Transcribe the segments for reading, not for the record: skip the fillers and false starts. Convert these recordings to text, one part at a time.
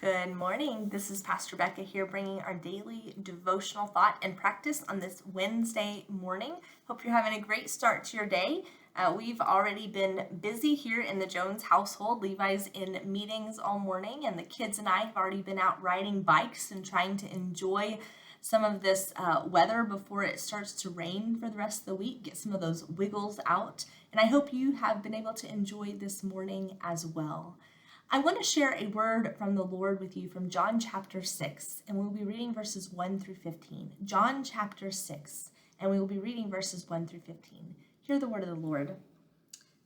Good morning. This is Pastor Becca here bringing our daily devotional thought and practice on this Wednesday morning. Hope you're having a great start to your day. We've already been busy here in the Jones household. Levi's in meetings all morning, and the kids and I have already been out riding bikes and trying to enjoy some of this weather before it starts to rain for the rest of the week, get some of those wiggles out. And I hope you have been able to enjoy this morning as well. I want to share a word from the Lord with you from John chapter 6, and we'll be reading verses 1 through 15. John chapter 6, and we will be reading verses 1 through 15. Hear the word of the Lord.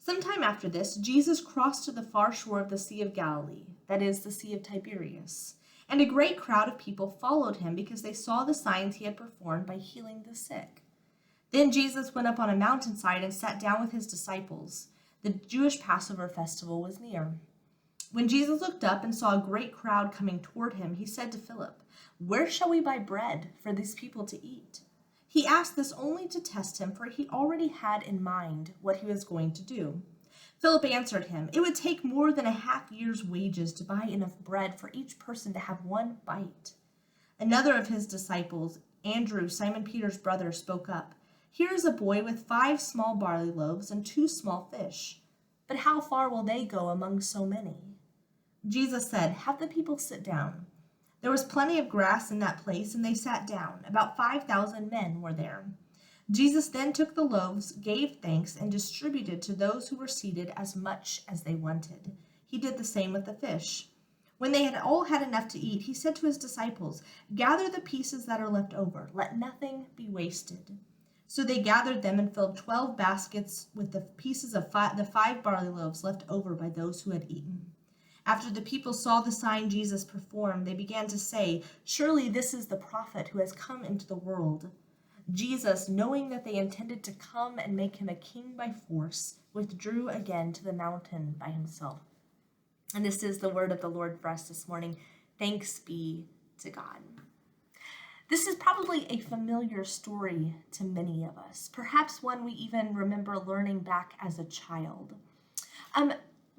Sometime after this, Jesus crossed to the far shore of the Sea of Galilee, that is, the Sea of Tiberias, and a great crowd of people followed him because they saw the signs he had performed by healing the sick. Then Jesus went up on a mountainside and sat down with his disciples. The Jewish Passover festival was near. When Jesus looked up and saw a great crowd coming toward him, he said to Philip, "Where shall we buy bread for these people to eat?" He asked this only to test him, for he already had in mind what he was going to do. Philip answered him, "It would take more than a half year's wages to buy enough bread for each person to have one bite." Another of his disciples, Andrew, Simon Peter's brother, spoke up, "Here is a boy with 5 small barley loaves and 2 small fish. But how far will they go among so many?" Jesus said, "Have the people sit down." There was plenty of grass in that place, and they sat down. About 5,000 men were there. Jesus then took the loaves, gave thanks, and distributed to those who were seated as much as they wanted. He did the same with the fish. When they had all had enough to eat, he said to his disciples, "Gather the pieces that are left over. Let nothing be wasted." So they gathered them and filled 12 baskets with the pieces of the 5 barley loaves left over by those who had eaten. After the people saw the sign Jesus performed, they began to say, "Surely this is the prophet who has come into the world." Jesus, knowing that they intended to come and make him a king by force, withdrew again to the mountain by himself. And this is the word of the Lord for us this morning. Thanks be to God. This is probably a familiar story to many of us, perhaps one we even remember learning back as a child.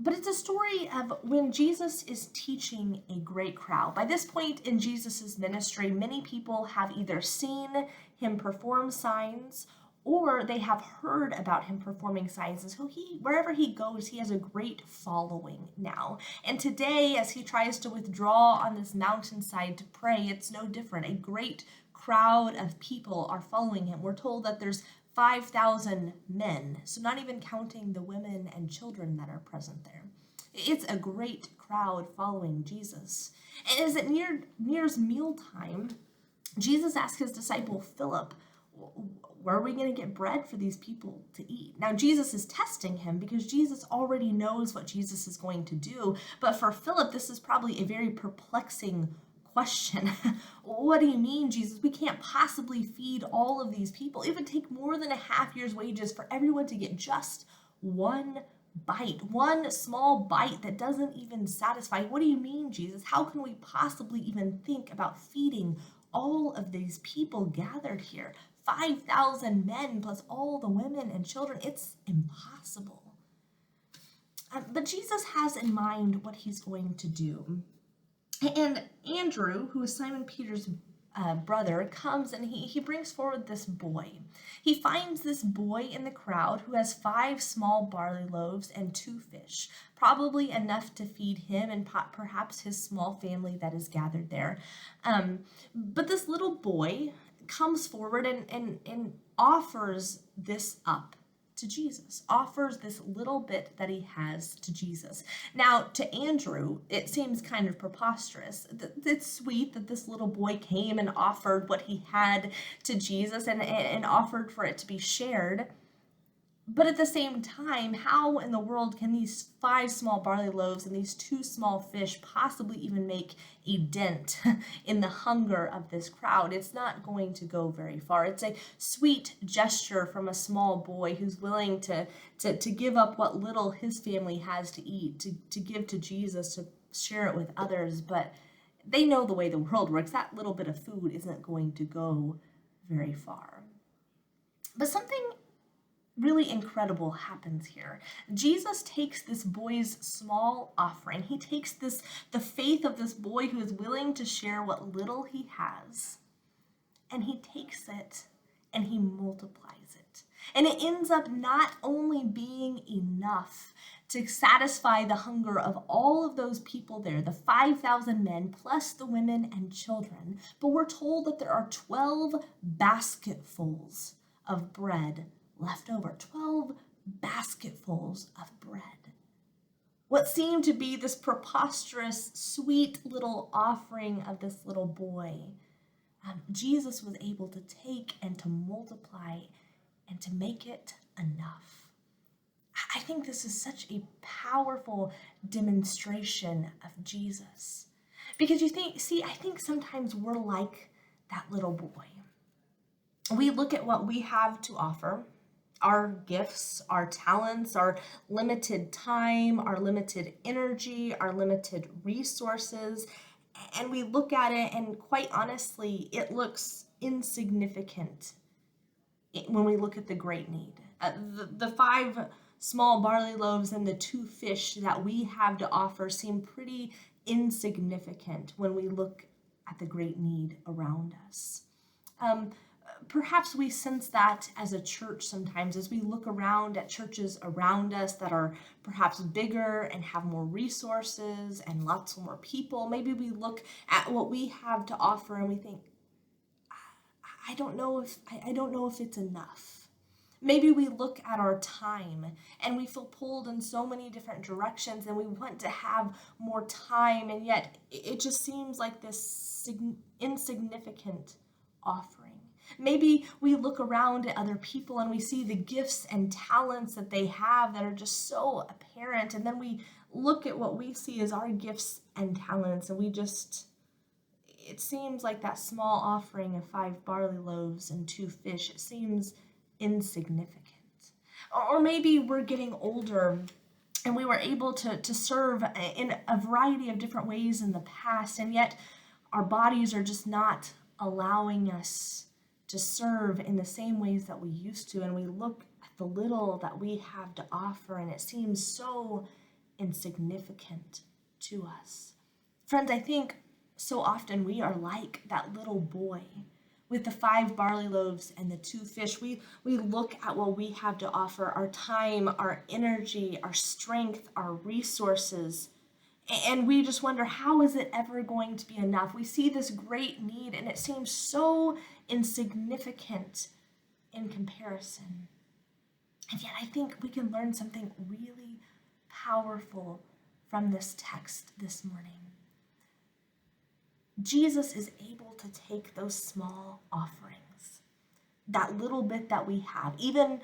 But it's a story of when Jesus is teaching a great crowd. By this point in Jesus' ministry, many people have either seen him perform signs or they have heard about him performing signs. And so wherever he goes, he has a great following now. And today, as he tries to withdraw on this mountainside to pray, it's no different. A great crowd of people are following him. We're told that there's 5,000 men, so not even counting the women and children that are present there. It's a great crowd following Jesus. And as it nears mealtime, Jesus asked his disciple Philip, "Where are we going to get bread for these people to eat?" Now, Jesus is testing him because Jesus already knows what Jesus is going to do. But for Philip, this is probably a very perplexing question. "What do you mean, Jesus? We can't possibly feed all of these people. It would take more than a half year's wages for everyone to get just one bite, one small bite that doesn't even satisfy. What do you mean, Jesus? How can we possibly even think about feeding all of these people gathered here? 5,000 men plus all the women and children. It's impossible." But Jesus has in mind what he's going to do. And Andrew, who is Simon Peter's brother, comes and he brings forward this boy. He finds this boy in the crowd who has 5 small barley loaves and 2 fish, probably enough to feed him and perhaps his small family that is gathered there. But this little boy comes forward and offers this up to Jesus, offers this little bit that he has to Jesus. Now, to Andrew, it seems kind of preposterous. It's sweet that this little boy came and offered what he had to Jesus and offered for it to be shared. But at the same time, how in the world can these 5 small barley loaves and these 2 small fish possibly even make a dent in the hunger of this crowd? It's not going to go very far. It's a sweet gesture from a small boy who's willing to give up what little his family has to eat, to give to Jesus, to share it with others. But they know the way the world works. That little bit of food isn't going to go very far. But something really incredible happens here. Jesus takes this boy's small offering. He takes the faith of this boy who is willing to share what little he has, and he takes it and he multiplies it. And it ends up not only being enough to satisfy the hunger of all of those people there, the 5,000 men plus the women and children, but we're told that there are 12 basketfuls of bread left over. 12 basketfuls of bread. What seemed to be this preposterous, sweet little offering of this little boy, Jesus was able to take and to multiply and to make it enough. I think this is such a powerful demonstration of Jesus. Because I think sometimes we're like that little boy. We look at what we have to offer, our gifts, our talents, our limited time, our limited energy, our limited resources, and we look at it and quite honestly, it looks insignificant when we look at the great need. The 5 small barley loaves and the 2 fish that we have to offer seem pretty insignificant when we look at the great need around us. Perhaps we sense that as a church sometimes as we look around at churches around us that are perhaps bigger and have more resources and lots more people. Maybe we look at what we have to offer and we think, I don't know if it's enough. Maybe we look at our time and we feel pulled in so many different directions and we want to have more time, and yet it just seems like this insignificant offering. Maybe we look around at other people and we see the gifts and talents that they have that are just so apparent, and then we look at what we see as our gifts and talents and it seems like that small offering of 5 barley loaves and 2 fish, it seems insignificant. Or maybe we're getting older and we were able to serve in a variety of different ways in the past, and yet our bodies are just not allowing us to serve in the same ways that we used to, and we look at the little that we have to offer and it seems so insignificant to us. Friends, I think so often we are like that little boy with the 5 barley loaves and the 2 fish. We look at what we have to offer, our time, our energy, our strength, our resources, and we just wonder, how is it ever going to be enough? We see this great need and it seems so insignificant in comparison. And yet I think we can learn something really powerful from this text this morning. Jesus is able to take those small offerings, that little bit that we have, even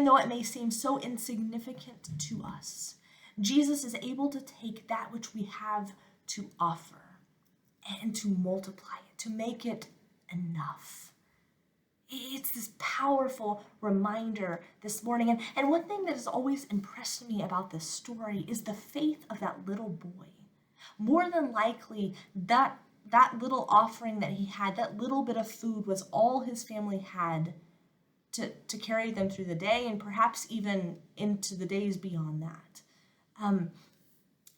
though it may seem so insignificant to us. Jesus is able to take that which we have to offer and to multiply it, to make it enough. It's this powerful reminder this morning. And one thing that has always impressed me about this story is the faith of that little boy. More than likely, that little offering that he had, that little bit of food was all his family had to carry them through the day and perhaps even into the days beyond that.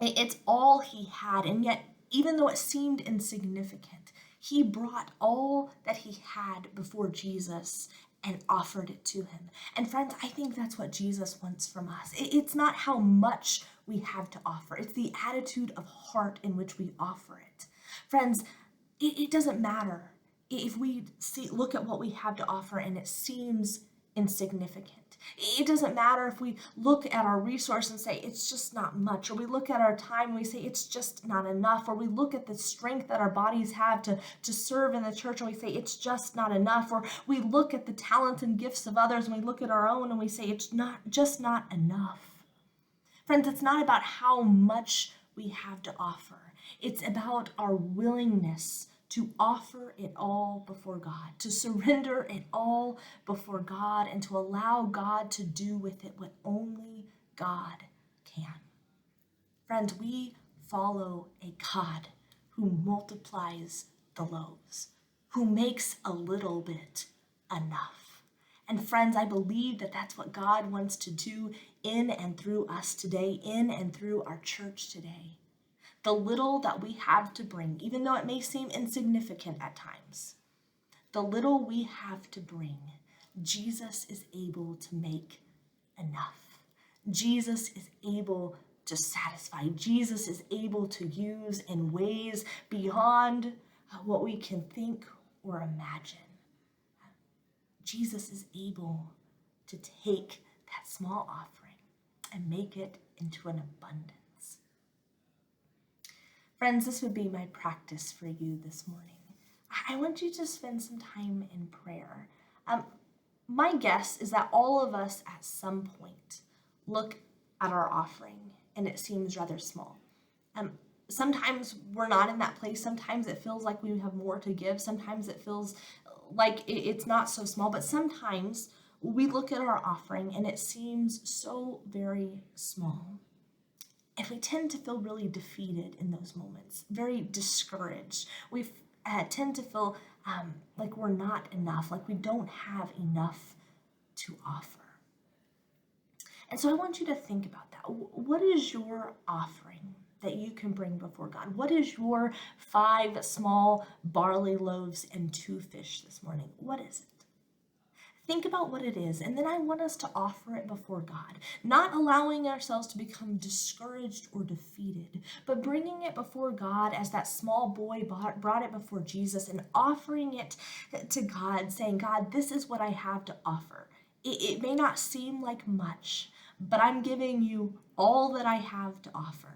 It's all he had, and yet even though it seemed insignificant, he brought all that he had before Jesus and offered it to him. And friends, I think that's what Jesus wants from us. It's not how much we have to offer. It's the attitude of heart in which we offer it. Friends, it doesn't matter if we look at what we have to offer and it seems insignificant. It doesn't matter if we look at our resource and say it's just not much, or we look at our time and we say it's just not enough, or we look at the strength that our bodies have to serve in the church and we say it's just not enough, or we look at the talents and gifts of others and we look at our own and we say it's not enough. Friends, it's not about how much we have to offer. It's about our willingness to offer it all before God, to surrender it all before God, and to allow God to do with it what only God can. Friends, we follow a God who multiplies the loaves, who makes a little bit enough. And friends, I believe that that's what God wants to do in and through us today, in and through our church today. The little that we have to bring, even though it may seem insignificant at times, the little we have to bring, Jesus is able to make enough. Jesus is able to satisfy. Jesus is able to use in ways beyond what we can think or imagine. Jesus is able to take that small offering and make it into an abundance. Friends, this would be my practice for you this morning. I want you to spend some time in prayer. My guess is that all of us at some point look at our offering and it seems rather small. Sometimes we're not in that place. Sometimes it feels like we have more to give. Sometimes it feels like it's not so small, but sometimes we look at our offering and it seems so very small. And we tend to feel really defeated in those moments, very discouraged. We tend to feel like we're not enough, like we don't have enough to offer. And so I want you to think about that. What is your offering that you can bring before God? What is your 5 small barley loaves and 2 fish this morning? What is it? Think about what it is, and then I want us to offer it before God, not allowing ourselves to become discouraged or defeated, but bringing it before God as that small boy brought it before Jesus and offering it to God, saying, God, this is what I have to offer. It may not seem like much, but I'm giving you all that I have to offer.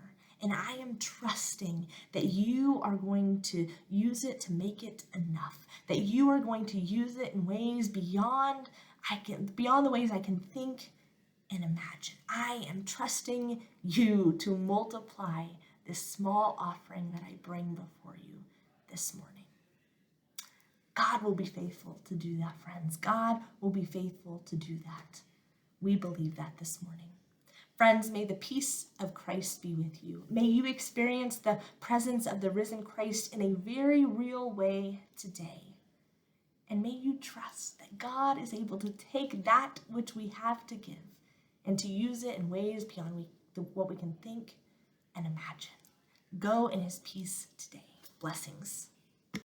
And I am trusting that you are going to use it to make it enough, that you are going to use it in ways beyond the ways I can think and imagine. I am trusting you to multiply this small offering that I bring before you this morning. God will be faithful to do that, friends. God will be faithful to do that. We believe that this morning. Friends, may the peace of Christ be with you. May you experience the presence of the risen Christ in a very real way today. And may you trust that God is able to take that which we have to give and to use it in ways beyond what we can think and imagine. Go in his peace today. Blessings.